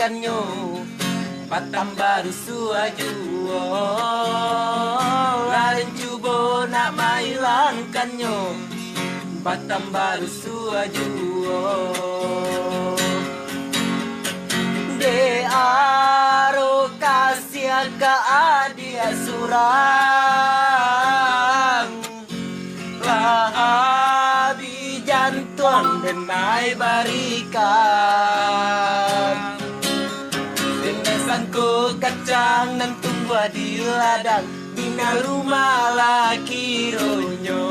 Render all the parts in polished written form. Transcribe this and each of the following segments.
kanyo Batam baru suaju Laren cubo nak mailangkannya Batam baru suaju De aro kasih ka adia surang Lahabi jantuan denai barikan Denesanku kacang nan tumbuh di ladang Bina rumah laki ronyo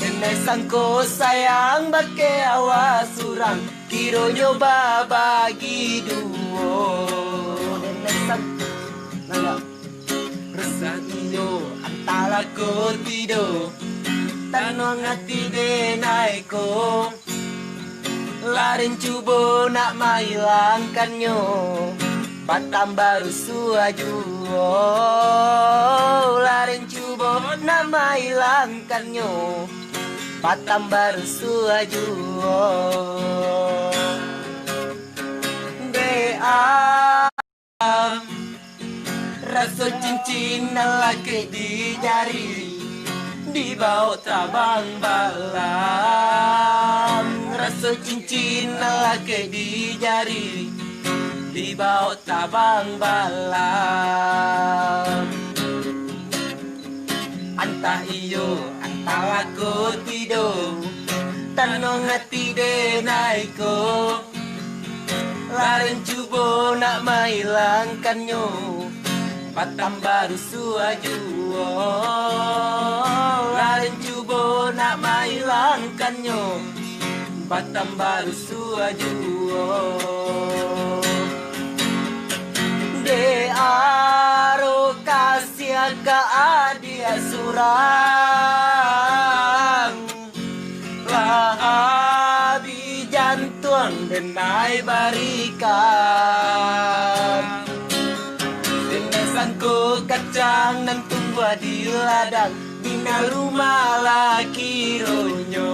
Denesanku sayang bake awas surang Kironyo babagi duo Denesan nanda resah iyo antara ko tido Tanong hati denai ko Laren cubo nak mailangkannya Batam baru suaju Laren cubo nak mailangkannya Batam baru suaju Dea Rasa cincin lagi di jari Di bawah tabang balam Rasa cincin lagi di jari Di bawah tabang balam Antah iyo, antah aku tidur Tanong hati denai ko Laren cubo nak mailangkannya Batam baru suaju Laren cubo nak mailangkannya Batam baru suaju De aro kasih ka adia surang Lahabi jantuan denai barikan Denesanku kacang nan tumbuh di ladang Bina rumah laki ronyo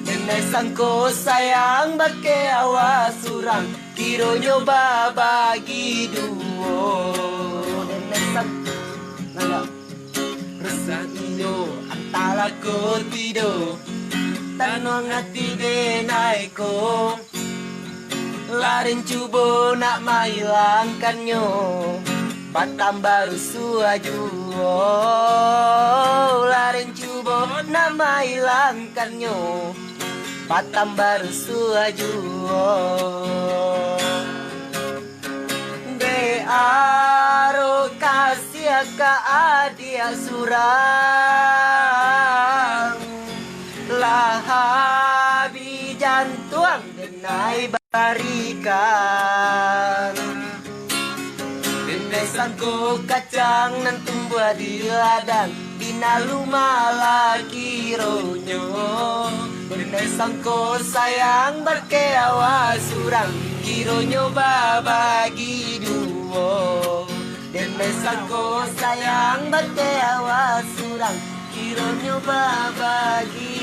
Denesanku sayang bake awas surang Kironyo babagi duo Denesan nanda resah iyo antara ko tido Tanong hati denai ko Laren cubo nak mailangkannya Batam baru suaju Laren cubo nak mailangkannya Batam baru suaju De aro kasih ka adia surang Lahabi jantuang denai barikan Denesanku kacang nan tumbuh di ladang Bina rumah laki ronyo Denesanku sayang bake awas surang Kironyo babagi duo Denesanku sayang bake awas surang Kironyo babagi